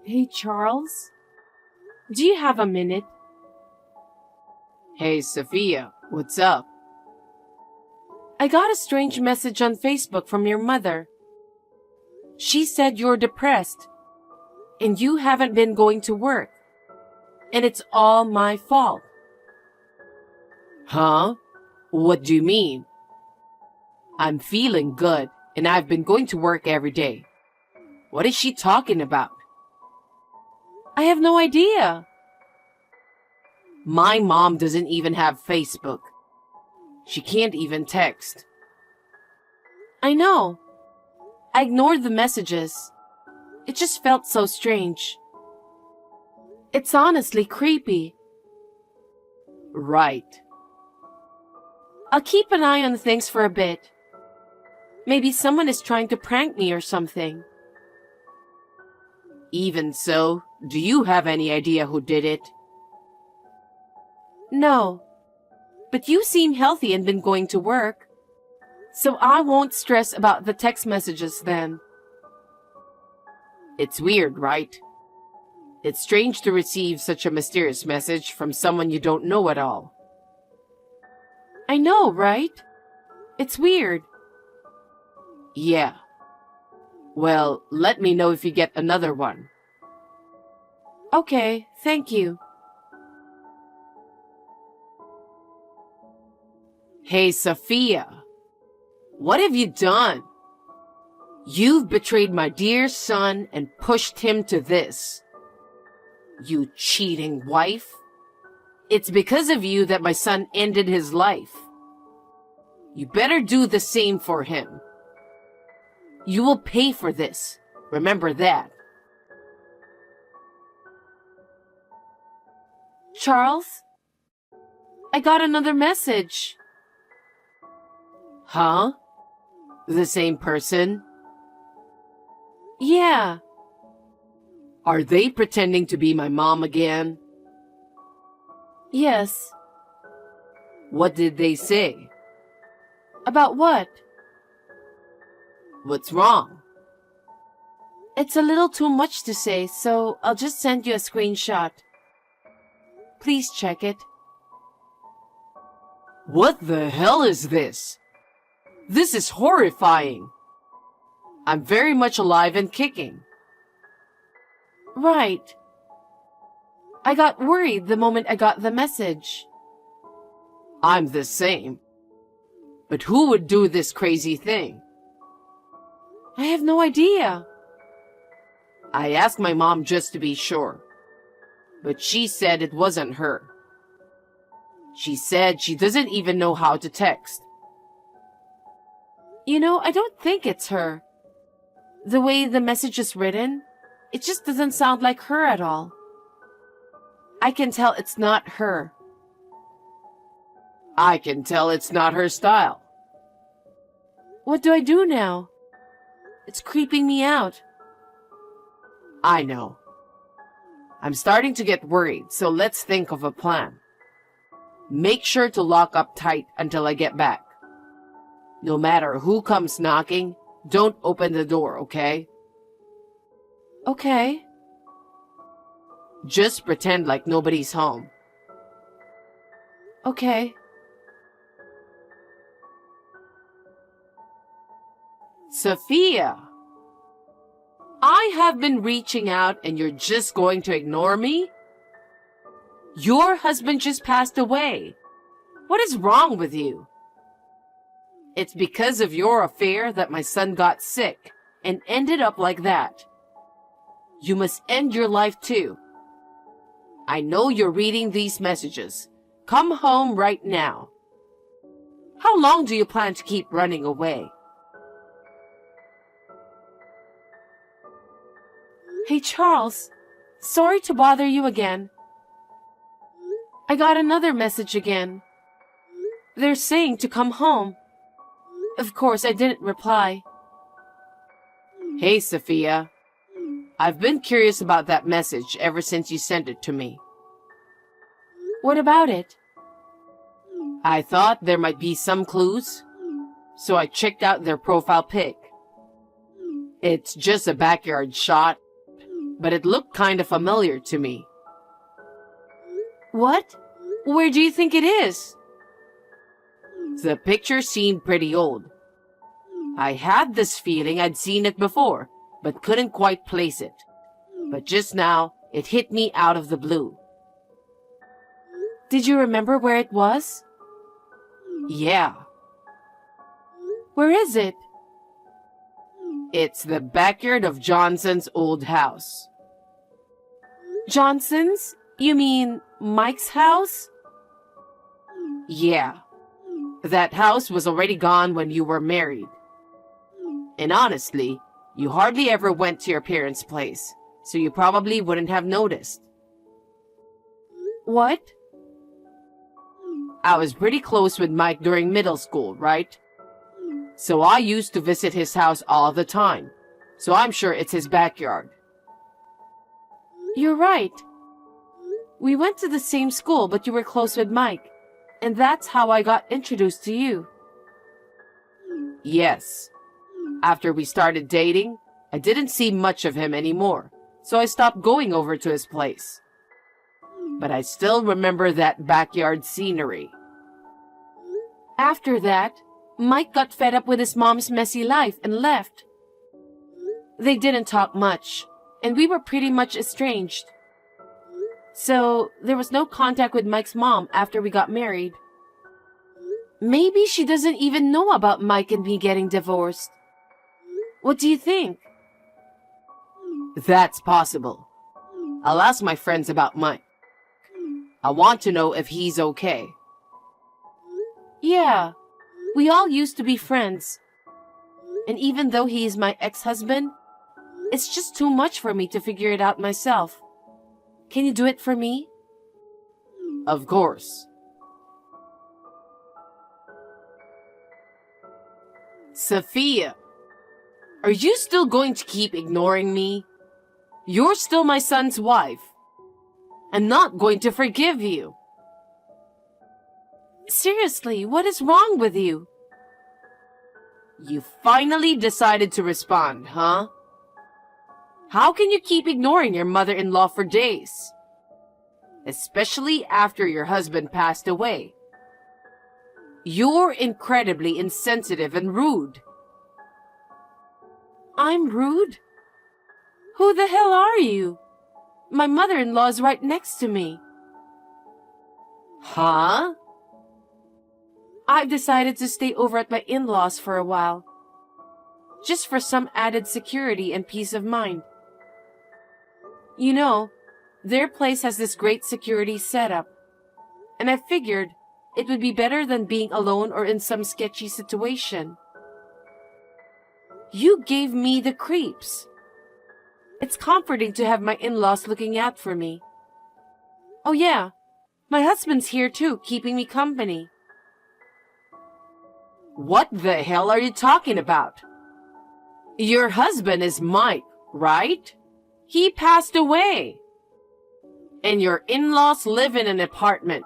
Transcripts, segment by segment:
Hey, Charles, do you have a minute? Hey, Sophia, what's up? I got a strange message on Facebook from your mother. She said you're depressed and you haven't been going to work, and it's all my fault. Huh? What do you mean? I'm feeling good and I've been going to work every day. What is she talking about? I have no idea. My mom doesn't even have Facebook. She can't even text. I know. I ignored the messages. It just felt so strange. It's honestly creepy. Right. I'll keep an eye on things for a bit. Maybe someone is trying to prank me or something. Even so, do you have any idea who did it? No. But you seem healthy and been going to work. So I won't stress about the text messages then. It's weird, right? It's strange to receive such a mysterious message from someone you don't know at all. I know, right? It's weird. Yeah. Well, let me know if you get another one. Okay, thank you. Hey, Sophia. What have you done? You've betrayed my dear son and pushed him to this. You cheating wife. It's because of you that my son ended his life. You better do the same for him. You will pay for this. Remember that. Charles? I got another message. Huh? The same person? Yeah. Are they pretending to be my mom again? Yes. What did they say? About what? What's wrong? It's a little too much to say, so I'll just send you a screenshot. Please check it. What the hell is this? This is horrifying. I'm very much alive and kicking. Right. I got worried the moment I got the message. I'm the same. But who would do this crazy thing? I have no idea. I asked my mom just to be sure. But she said it wasn't her. She said she doesn't even know how to text. You know, I don't think it's her. The way the message is written, it just doesn't sound like her at all. I can tell it's not her. I can tell it's not her style. What do I do now? It's creeping me out. I know. I'm starting to get worried, so let's think of a plan. Make sure to lock up tight until I get back. No matter who comes knocking, don't open the door, okay? Okay. Just pretend like nobody's home. Okay. Sophia! I have been reaching out and you're just going to ignore me? Your husband just passed away. What is wrong with you? It's because of your affair that my son got sick and ended up like that. You must end your life too. I know you're reading these messages. Come home right now. How long do you plan to keep running away? Hey, Charles. Sorry to bother you again. I got another message again. They're saying to come home. Of course, I didn't reply. Hey, Sophia. I've been curious about that message ever since you sent it to me. What about it? I thought there might be some clues, so I checked out their profile pic. It's just a backyard shot, but it looked kind of familiar to me. What? Where do you think it is? The picture seemed pretty old. I had this feeling I'd seen it before, but couldn't quite place it. But just now, it hit me out of the blue. Did you remember where it was? Yeah, Where is it? it's the backyard of Johnson's old house. Johnson's? You mean Mike's house? Yeah, that house was already gone when you were married. And honestly, you hardly ever went to your parents' place, so you probably wouldn't have noticed. What? I was pretty close with Mike during middle school, right? So I used to visit his house all the time, so I'm sure it's his backyard. You're right. We went to the same school, but you were close with Mike. And that's how I got introduced to you. Yes. After we started dating, I didn't see much of him anymore, so I stopped going over to his place. But I still remember that backyard scenery. After that, Mike got fed up with his mom's messy life and left. They didn't talk much, and we were pretty much estranged. So, there was no contact with Mike's mom after we got married. Maybe she doesn't even know about Mike and me getting divorced. What do you think? That's possible. I'll ask my friends about Mike. I want to know if he's okay. Yeah, we all used to be friends. And even though he is my ex-husband, it's just too much for me to figure it out myself. Can you do it for me? Of course. Sophia, are you still going to keep ignoring me? You're still my son's wife. I'm not going to forgive you. Seriously, what is wrong with you? You finally decided to respond, huh? How can you keep ignoring your mother-in-law for days? Especially after your husband passed away. You're incredibly insensitive and rude. I'm rude? Who the hell are you? My mother-in-law is right next to me. Huh? I've decided to stay over at my in-laws for a while. Just for some added security and peace of mind. You know, their place has this great security setup. And I figured it would be better than being alone or in some sketchy situation. You gave me the creeps. It's comforting to have my in-laws looking out for me. Oh yeah, my husband's here too, keeping me company. What the hell are you talking about? Your husband is Mike, right? He passed away. And your in-laws live in an apartment.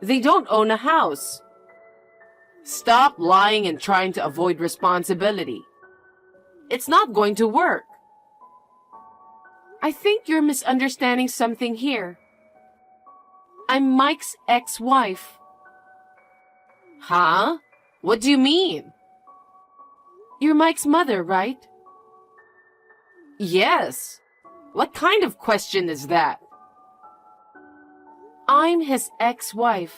They don't own a house. Stop lying and trying to avoid responsibility. It's not going to work. I think you're misunderstanding something here. I'm Mike's ex-wife. Huh? What do you mean? You're Mike's mother, right? Yes. What kind of question is that? I'm his ex-wife.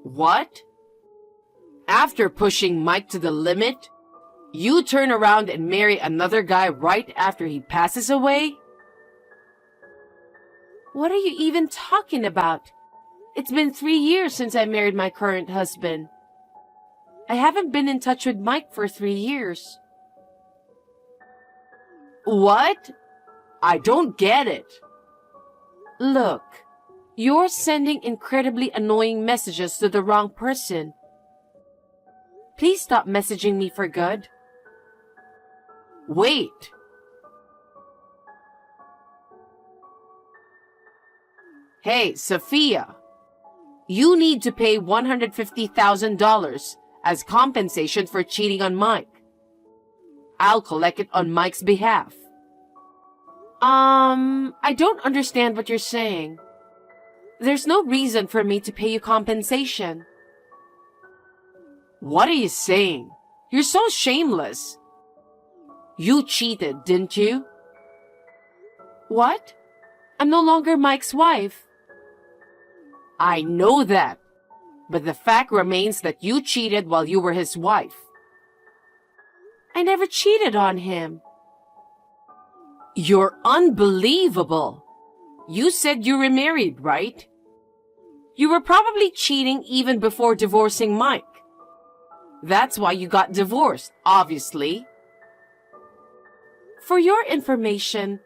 What? After pushing Mike to the limit, you turn around and marry another guy right after he passes away? What are you even talking about? It's been 3 years since I married my current husband. I haven't been in touch with Mike for 3 years. What? I don't get it. Look, you're sending incredibly annoying messages to the wrong person. Please stop messaging me for good. Wait. Hey, Sophia. You need to pay $150,000 as compensation for cheating on Mike. I'll collect it on Mike's behalf. I don't understand what you're saying. There's no reason for me to pay you compensation. What are you saying? You're so shameless. You cheated, didn't you? What? I'm no longer Mike's wife. I know that, but the fact remains that you cheated while you were his wife. I never cheated on him. You're unbelievable. You said you remarried, right? You were probably cheating even before divorcing Mike. That's why you got divorced, obviously. For your information,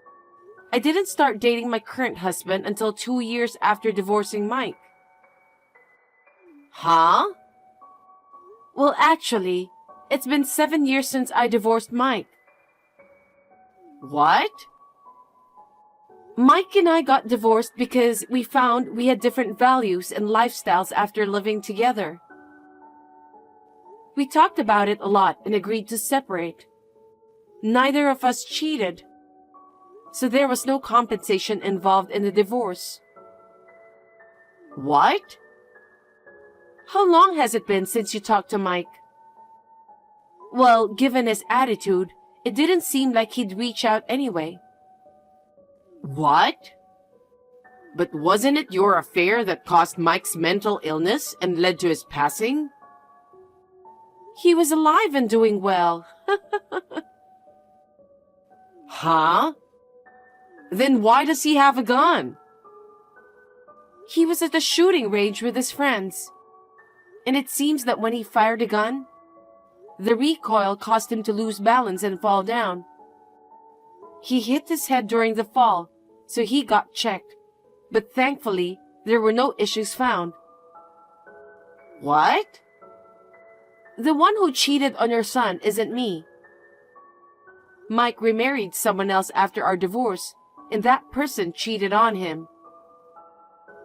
I didn't start dating my current husband until 2 years after divorcing Mike. Huh? Well, actually, it's been 7 years since I divorced Mike. What? Mike and I got divorced because we found we had different values and lifestyles after living together. We talked about it a lot and agreed to separate. Neither of us cheated, so there was no compensation involved in the divorce. What? How long has it been since you talked to Mike? Well, given his attitude, it didn't seem like he'd reach out anyway. What? But wasn't it your affair that caused Mike's mental illness and led to his passing? He was alive and doing well. Huh? Then why does he have a gun? He was at the shooting range with his friends. And it seems that when he fired a gun, the recoil caused him to lose balance and fall down. He hit his head during the fall, so he got checked. But thankfully, there were no issues found. What? The one who cheated on your son isn't me. Mike remarried someone else after our divorce, and that person cheated on him.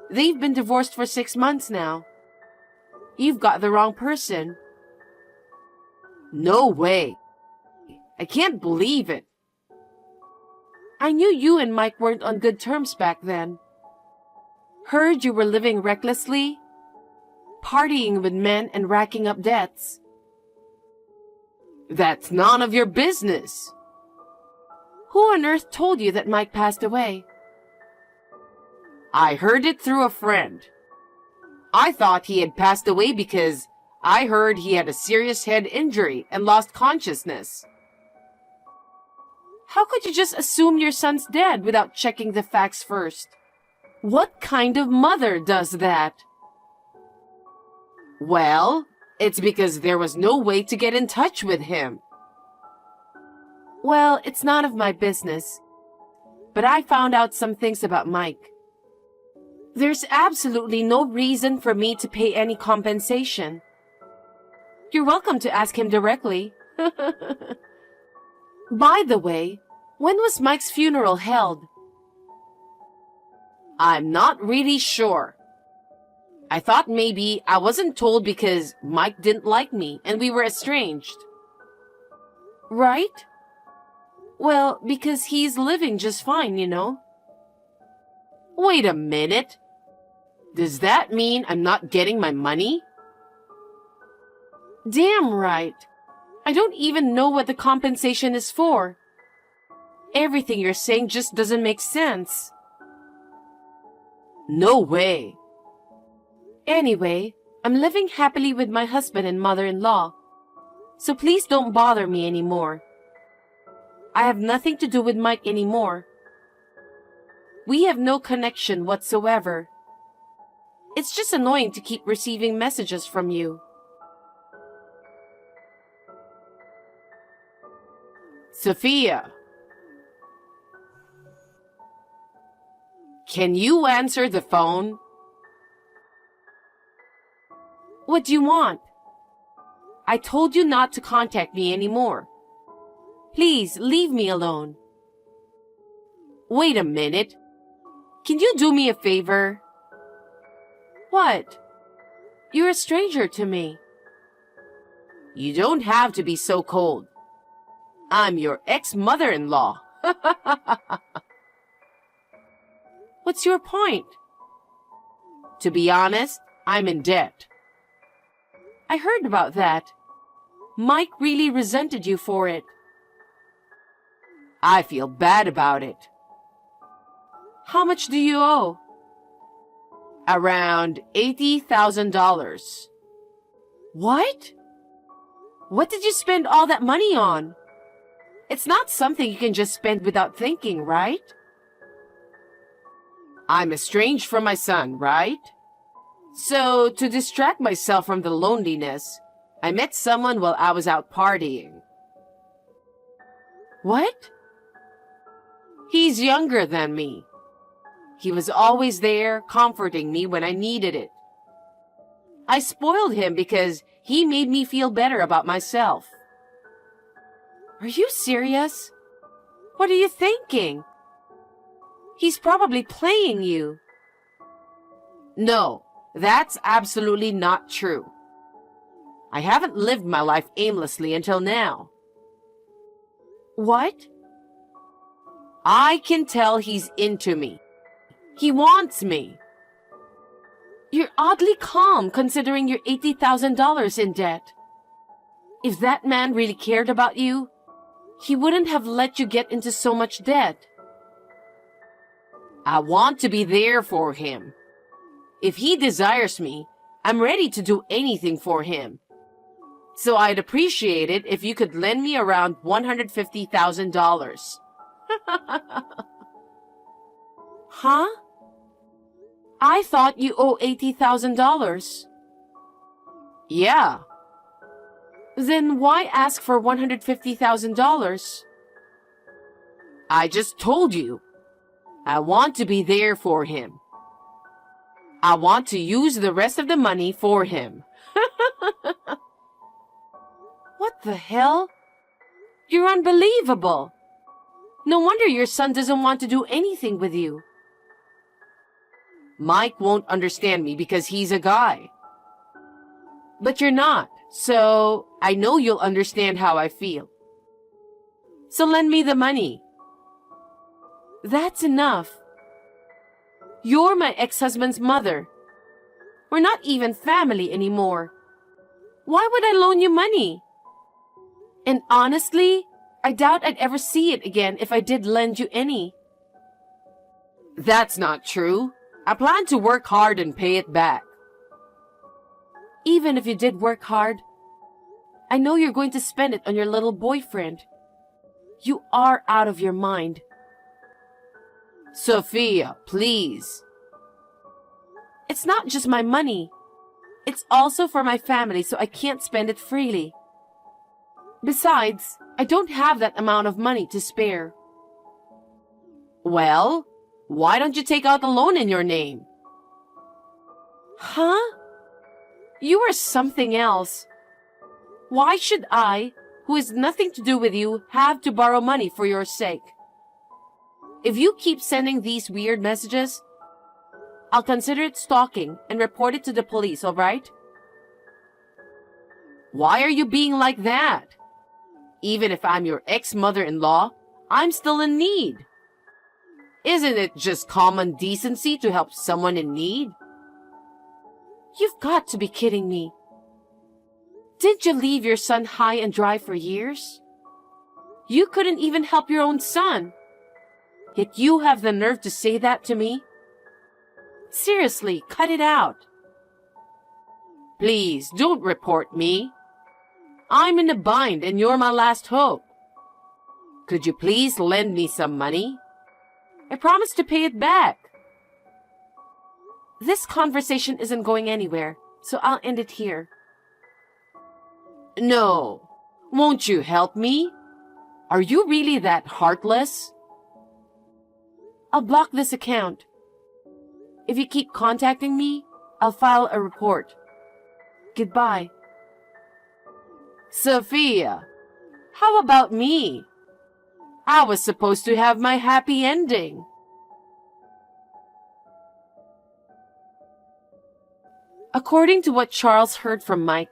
They've been divorced for 6 months now. You've got the wrong person. No way. I can't believe it. I knew you and Mike weren't on good terms back then. Heard you were living recklessly, partying with men and racking up debts. That's none of your business. Who on earth told you that Mike passed away? I heard it through a friend. I thought he had passed away because I heard he had a serious head injury and lost consciousness. How could you just assume your son's dead without checking the facts first? What kind of mother does that? Well, it's because there was no way to get in touch with him. Well, it's none of my business. But I found out some things about Mike. There's absolutely no reason for me to pay any compensation. You're welcome to ask him directly. By the way, when was Mike's funeral held? I'm not really sure. I thought maybe I wasn't told because Mike didn't like me and we were estranged. Right? Well, because he's living just fine, you know. Wait a minute. Does that mean I'm not getting my money? Damn right. I don't even know what the compensation is for. Everything you're saying just doesn't make sense. No way. Anyway, I'm living happily with my husband and mother-in-law. So please don't bother me anymore. I have nothing to do with Mike anymore. We have no connection whatsoever. It's just annoying to keep receiving messages from you. Sophia. Can you answer the phone? What do you want? I told you not to contact me anymore. Please leave me alone. Wait a minute. Can you do me a favor? What? You're a stranger to me. You don't have to be so cold. I'm your ex-mother-in-law. What's your point? To be honest, I'm in debt. I heard about that. Mike really resented you for it. I feel bad about it. How much do you owe? Around $80,000. What? What did you spend all that money on? It's not something you can just spend without thinking, right? I'm estranged from my son, right? So, to distract myself from the loneliness, I met someone while I was out partying. What? He's younger than me. He was always there, comforting me when I needed it. I spoiled him because he made me feel better about myself. Are you serious? What are you thinking? He's probably playing you. No, that's absolutely not true. I haven't lived my life aimlessly until now. What? I can tell he's into me. He wants me. You're oddly calm considering you're $80,000 in debt. If that man really cared about you, he wouldn't have let you get into so much debt. I want to be there for him. If he desires me, I'm ready to do anything for him. So I'd appreciate it if you could lend me around $150,000. Huh? I thought you owe $80,000. Yeah. Then why ask for $150,000? I just told you. I want to be there for him. I want to use the rest of the money for him. What the hell? You're unbelievable. No wonder your son doesn't want to do anything with you. Mike won't understand me because he's a guy. But you're not, so I know you'll understand how I feel. So lend me the money. That's enough. You're my ex-husband's mother. We're not even family anymore. Why would I loan you money? And honestly, I doubt I'd ever see it again if I did lend you any. That's not true. I plan to work hard and pay it back. Even if you did work hard, I know you're going to spend it on your little boyfriend. You are out of your mind. Sophia, please. It's not just my money. It's also for my family, so I can't spend it freely. Besides, I don't have that amount of money to spare. Well, why don't you take out the loan in your name? Huh? You are something else. Why should I, who has nothing to do with you, have to borrow money for your sake? If you keep sending these weird messages, I'll consider it stalking and report it to the police, all right? Why are you being like that? Even if I'm your ex-mother-in-law, I'm still in need. Isn't it just common decency to help someone in need? You've got to be kidding me. Didn't you leave your son high and dry for years? You couldn't even help your own son. Yet you have the nerve to say that to me? Seriously, cut it out. Please, don't report me. I'm in a bind and you're my last hope. Could you please lend me some money? I promise to pay it back. This conversation isn't going anywhere, so I'll end it here. No. Won't you help me? Are you really that heartless? I'll block this account. If you keep contacting me, I'll file a report. Goodbye. Sophia, how about me? I was supposed to have my happy ending. According to what Charles heard from Mike,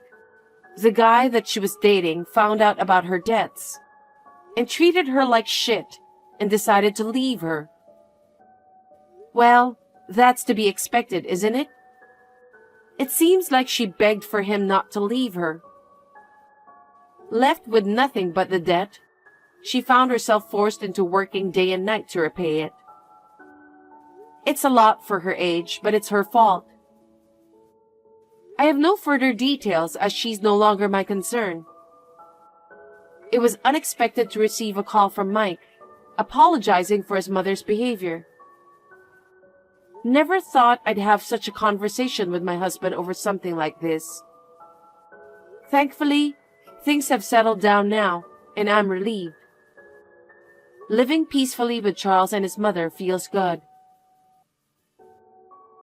the guy that she was dating found out about her debts and treated her like shit and decided to leave her. Well, that's to be expected, isn't it? It seems like she begged for him not to leave her. Left with nothing but the debt, she found herself forced into working day and night to repay it. It's a lot for her age, but it's her fault. I have no further details as she's no longer my concern. It was unexpected to receive a call from Mike, apologizing for his mother's behavior. Never thought I'd have such a conversation with my husband over something like this. Thankfully, things have settled down now, and I'm relieved. Living peacefully with Charles and his mother feels good.